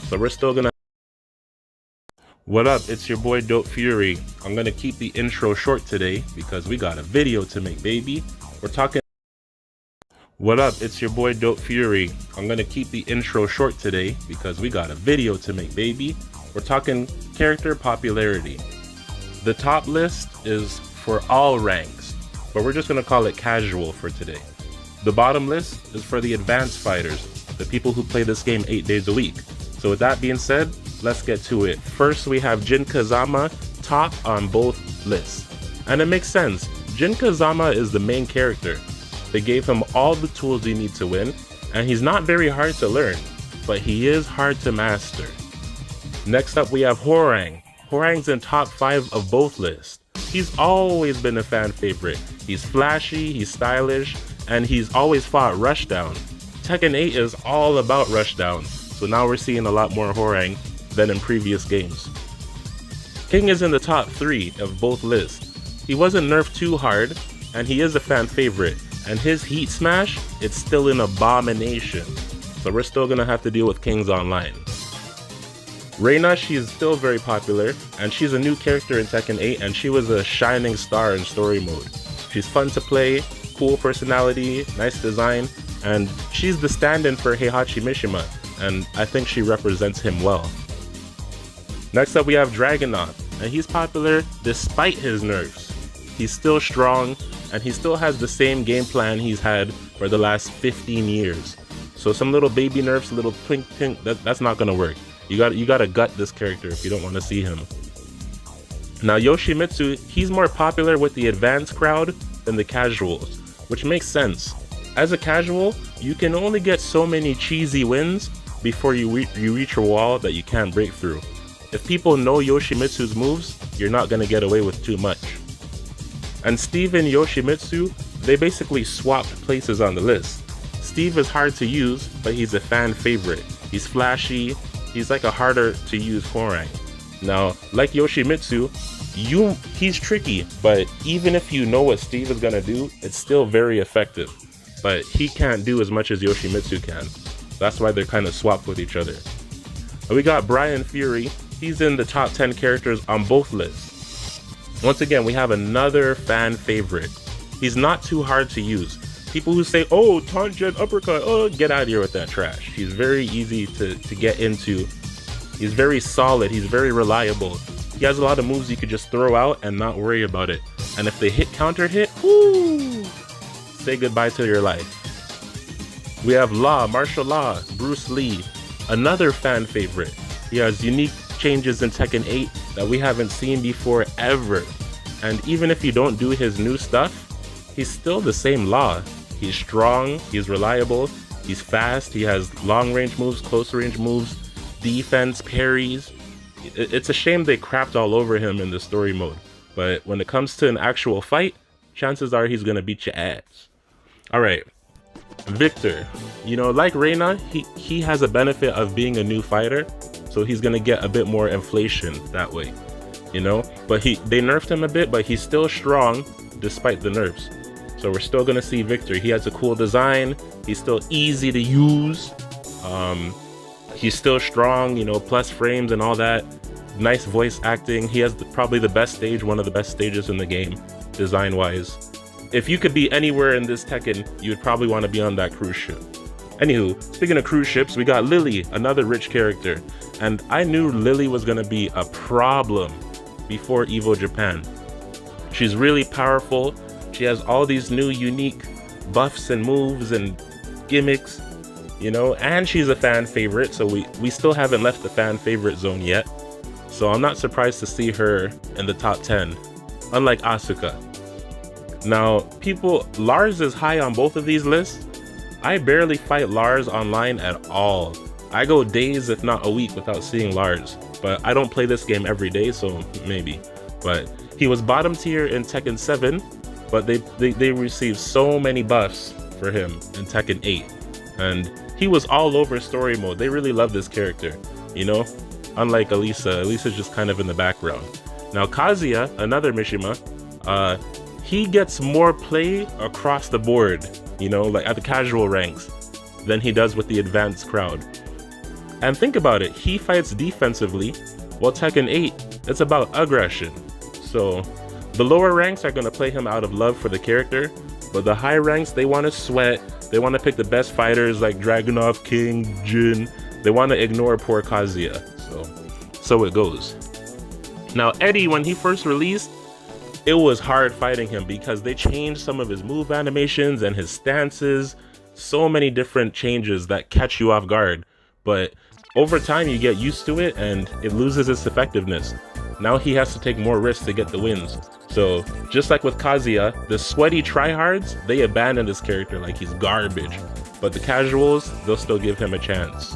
So we're still gonna... What up, it's your boy Dope Fury. I'm gonna keep the intro short today because we got a video to make, baby. We're talking... What up, it's your boy Dope Fury. I'm gonna keep the intro short today because we got a video to make, baby. We're talking character popularity. The top list is for all ranks, but we're just gonna call it casual for today. The bottom list is for the advanced fighters, the people who play this game 8 days a week. So with that being said, let's get to it. First, we have Jin Kazama top on both lists. And it makes sense. Jin Kazama is the main character. They gave him all the tools he needs to win, and he's not very hard to learn, but he is hard to master. Next up, we have Hwoarang. Hwoarang's in top 5 of both lists. He's always been a fan favorite. He's flashy, he's stylish, and he's always fought Rushdown. Tekken 8 is all about Rushdown, so now we're seeing a lot more Hwoarang than in previous games. King is in the top 3 of both lists. He wasn't nerfed too hard, and he is a fan favorite, and his heat smash, it's still an abomination. So we're still gonna have to deal with Kings online. Reina, she's still very popular, and she's a new character in Tekken 8, and she was a shining star in story mode. She's fun to play, cool personality, nice design, and she's the stand-in for Heihachi Mishima, and I think she represents him well. Next up we have Dragunov, and he's popular despite his nerfs. He's still strong, and he still has the same game plan he's had for the last 15 years. So some little baby nerfs, little twink, that's not gonna work. You gotta gut this character if you don't want to see him. Now Yoshimitsu, he's more popular with the advanced crowd than the casuals, which makes sense. As a casual, you can only get so many cheesy wins before you reach a wall that you can't break through. If people know Yoshimitsu's moves, you're not gonna get away with too much. And Steve and Yoshimitsu, they basically swapped places on the list. Steve is hard to use, but he's a fan favorite. He's flashy. He's like a harder to use Hwoarang. Now, like Yoshimitsu, he's tricky, but even if you know what Steve is gonna do, it's still very effective. But he can't do as much as Yoshimitsu can. That's why they're kind of swapped with each other. And we got Brian Fury. He's in the top 10 characters on both lists. Once again, we have another fan favorite. He's not too hard to use. People who say, oh, taunt gen uppercut, oh, get out of here with that trash. He's very easy to get into. He's very solid, he's very reliable. He has a lot of moves you could just throw out and not worry about it. And if they hit counter hit, whoo, say goodbye to your life. We have Martial Law, Bruce Lee, another fan favorite. He has unique changes in Tekken 8 that we haven't seen before ever. And even if you don't do his new stuff, he's still the same Law. He's strong, he's reliable, he's fast, he has long range moves, close range moves, defense, parries. It's a shame they crapped all over him in the story mode, but when it comes to an actual fight, chances are he's gonna beat your ass. Alright, Victor. You know, like Reina, he has a benefit of being a new fighter, so he's gonna get a bit more inflation that way, you know? But they nerfed him a bit, but he's still strong despite the nerfs. So we're still gonna see Victor. He has a cool design. He's still easy to use. He's still strong, you know, plus frames and all that. Nice voice acting. He has probably the best stage, one of the best stages in the game, design-wise. If you could be anywhere in this Tekken, you would probably want to be on that cruise ship. Anywho, speaking of cruise ships, we got Lily, another rich character. And I knew Lily was gonna be a problem before Evo Japan. She's really powerful. She has all these new unique buffs and moves and gimmicks, you know, and she's a fan favorite, so we still haven't left the fan favorite zone yet. So I'm not surprised to see her in the top 10, unlike Asuka. Now, Lars is high on both of these lists. I barely fight Lars online at all. I go days, if not a week, without seeing Lars, but I don't play this game every day, so maybe. But he was bottom tier in Tekken 7, but they received so many buffs for him in Tekken 8, and he was all over story mode. They really love this character, you know, unlike Elisa's just kind of in the background. Now Kazuya, another Mishima, he gets more play across the board, you know, like at the casual ranks, than he does with the advanced crowd. And think about it, he fights defensively, while Tekken 8, it's about aggression. So the lower ranks are going to play him out of love for the character, but the high ranks, they want to sweat, they want to pick the best fighters like Dragunov, King, Jin, they want to ignore poor Kazuya, so it goes. Now Eddie, when he first released, it was hard fighting him because they changed some of his move animations and his stances, so many different changes that catch you off guard, but over time you get used to it and it loses its effectiveness. Now he has to take more risks to get the wins. So just like with Kazuya, the sweaty tryhards, they abandon this character like he's garbage, but the casuals, they'll still give him a chance.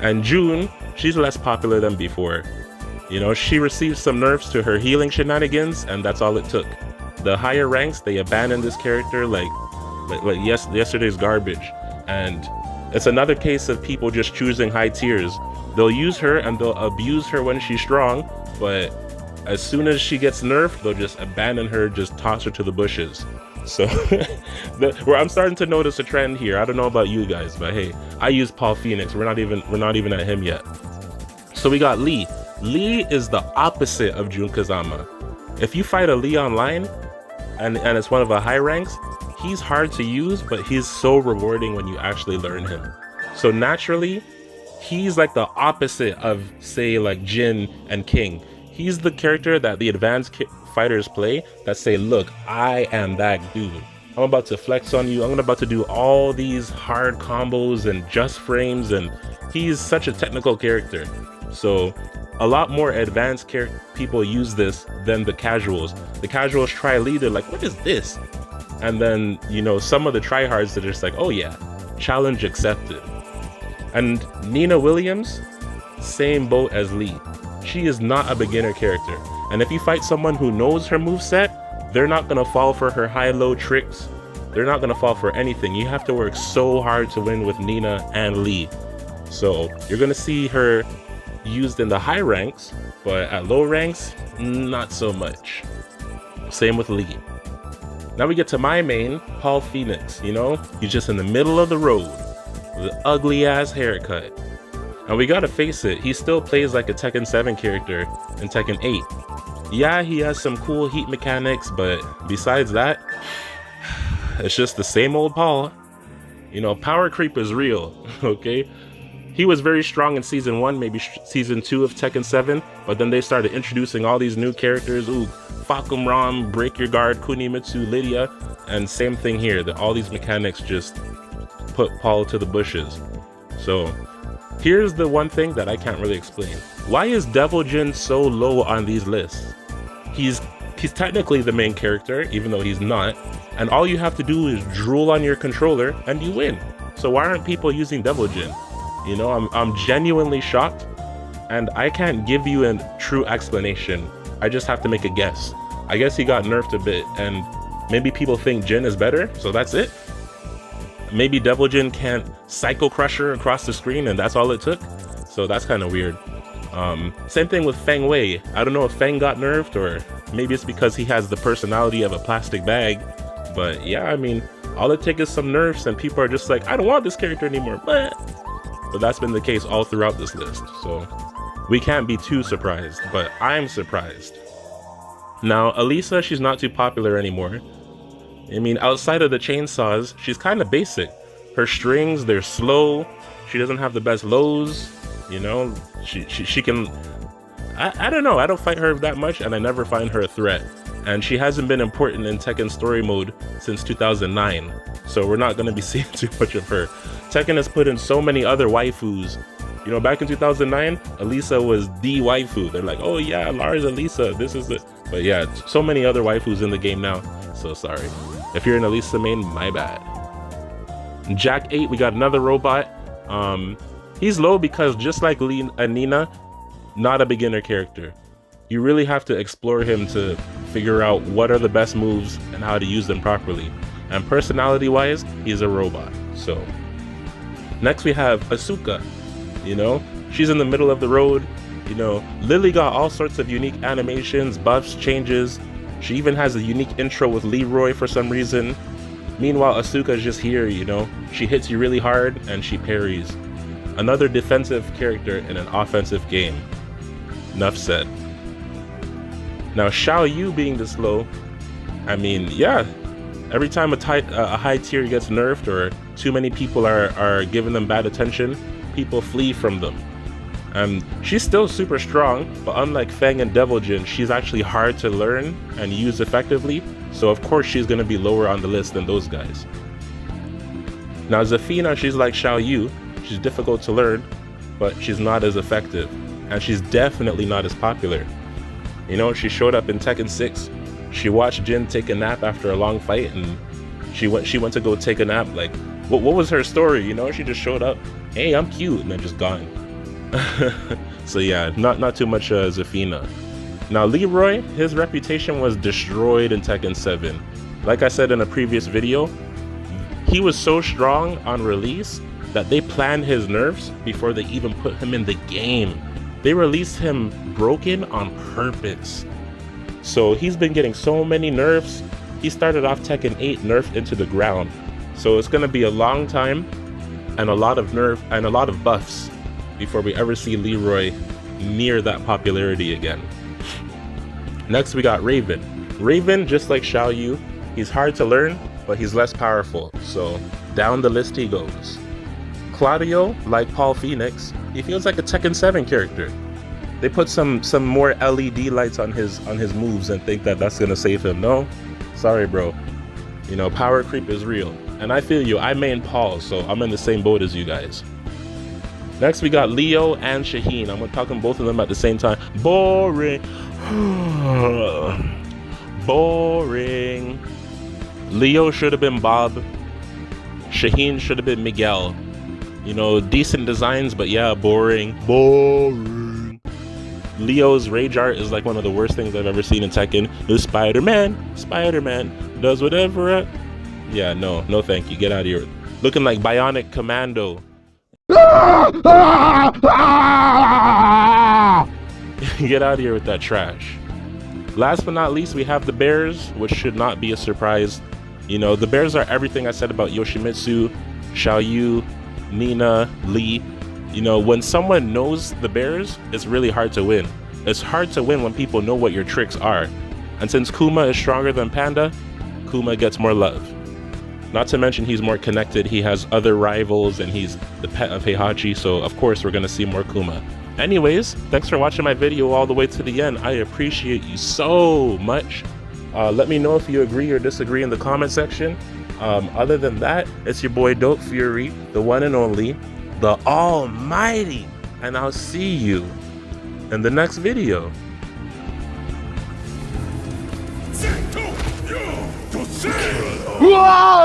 And June, she's less popular than before. You know, she received some nerfs to her healing shenanigans, and that's all it took. The higher ranks, they abandoned this character like yesterday's garbage. And it's another case of people just choosing high tiers. They'll use her and they'll abuse her when she's strong, but as soon as she gets nerfed, they'll just abandon her, just toss her to the bushes. So where I'm starting to notice a trend here. I don't know about you guys, but hey, I use Paul Phoenix. We're not even at him yet. So we got Lee. Lee is the opposite of Jun Kazama. If you fight a Lee online and it's one of the high ranks, he's hard to use, but he's so rewarding when you actually learn him. So naturally, he's like the opposite of, say, like Jin and King. He's the character that the advanced fighters play that say, look, I am that dude. I'm about to flex on you. I'm about to do all these hard combos and just frames, and he's such a technical character. So a lot more advanced people use this than the casuals. The casuals try Lee, they're like, what is this? And then, you know, some of the tryhards that are just like, oh yeah, challenge accepted. And Nina Williams, same boat as Lee. She is not a beginner character. And if you fight someone who knows her moveset, they're not gonna fall for her high-low tricks. They're not gonna fall for anything. You have to work so hard to win with Nina and Lee. So you're gonna see her used in the high ranks, but at low ranks, not so much. Same with Lee. Now we get to my main, Paul Phoenix. You know, he's just in the middle of the road with an ugly ass haircut. And we gotta face it, he still plays like a Tekken 7 character in Tekken 8. Yeah, he has some cool heat mechanics, but besides that, it's just the same old Paul. You know, power creep is real, okay? He was very strong in season 1, maybe season 2 of Tekken 7, but then they started introducing all these new characters. Ooh, Fakum Ram, Break Your Guard, Kunimitsu, Lydia, and same thing here, that all these mechanics just put Paul to the bushes. So here's the one thing that I can't really explain. Why is Devil Jin so low on these lists? He's technically the main character, even though he's not, and all you have to do is drool on your controller and you win. So why aren't people using Devil Jin? You know, I'm genuinely shocked, and I can't give you a true explanation. I just have to make a guess. I guess he got nerfed a bit, and maybe people think Jin is better, so that's it. Maybe Devil Jin can't Psycho Crusher across the screen, and that's all it took. So that's kind of weird. Same thing with Feng Wei. I don't know if Feng got nerfed, or maybe it's because he has the personality of a plastic bag. But yeah, I mean, all it takes is some nerfs, and people are just like, I don't want this character anymore. But that's been the case all throughout this list, so we can't be too surprised, but I'm surprised. Now, Elisa, she's not too popular anymore. I mean, outside of the chainsaws, she's kind of basic. Her strings, they're slow. She doesn't have the best lows, you know? She can... I don't know, I don't fight her that much, and I never find her a threat. And she hasn't been important in Tekken story mode since 2009, so we're not going to be seeing too much of her. Tekken has put in so many other waifus. You know, back in 2009, Elisa was the waifu. They're like, oh yeah, Lars Elisa, this is it. But yeah, so many other waifus in the game now, so sorry. If you're an Elisa main, my bad. In Jack 8, we got another robot. He's low because just like Lee and Nina, not a beginner character. You really have to explore him to figure out what are the best moves and how to use them properly. And personality-wise, he's a robot. So next we have Asuka. You know, she's in the middle of the road. You know, Lily got all sorts of unique animations, buffs, changes. She even has a unique intro with Leroy for some reason. Meanwhile, Asuka's just here, you know. She hits you really hard and she parries. Another defensive character in an offensive game. Enough said. Now, Xiao Yu being this low, I mean, yeah, every time a high tier gets nerfed or too many people are giving them bad attention, people flee from them. She's still super strong, but unlike Feng and Devil Jin, she's actually hard to learn and use effectively, so of course she's going to be lower on the list than those guys. Now Zafina, she's like Xiao Yu, she's difficult to learn, but she's not as effective, and she's definitely not as popular. You know, she showed up in Tekken 6, she watched Jin take a nap after a long fight, and she went to go take a nap. Like, what was her story? You know, she just showed up, hey, I'm cute, and then just gone. So yeah, not too much Zafina. Now Leroy, his reputation was destroyed in Tekken 7. Like I said in a previous video, he was so strong on release that they planned his nerfs before they even put him in the game. They released him broken on purpose. So he's been getting so many nerfs. He started off Tekken 8 nerfed into the ground. So it's gonna be a long time and a lot of buffs before we ever see Leroy near that popularity again. Next we got Raven. Raven, just like Xiao Yu, he's hard to learn, but he's less powerful. So down the list he goes. Claudio, like Paul Phoenix, he feels like a Tekken 7 character. They put some more LED lights on his moves and think that that's gonna save him. No, sorry bro. You know, power creep is real. And I feel you, I main Paul, so I'm in the same boat as you guys. Next we got Leo and Shaheen. I'm talking both of them at the same time. Boring. Boring. Leo should have been Bob. Shaheen should have been Miguel. You know, decent designs, but yeah, boring. Boring. Leo's rage art is like one of the worst things I've ever seen in Tekken. The Spider-Man does whatever. Yeah, no thank you. Get out of here. Looking like Bionic Commando. Get out of here with that trash. Last but not least, we have the Bears, which should not be a surprise. You know, the Bears are everything I said about Yoshimitsu, Xiao Yu, Nina, Lee. You know, when someone knows the Bears, it's really hard to win. It's hard to win when people know what your tricks are. And since Kuma is stronger than Panda, Kuma gets more love. Not to mention he's more connected, he has other rivals, and he's the pet of Heihachi, so of course we're gonna see more Kuma. Anyways, thanks for watching my video all the way to the end. I appreciate you so much. Let me know if you agree or disagree in the comment section. Other than that, it's your boy Dope Fury, the one and only, the almighty, and I'll see you in the next video. Whoa!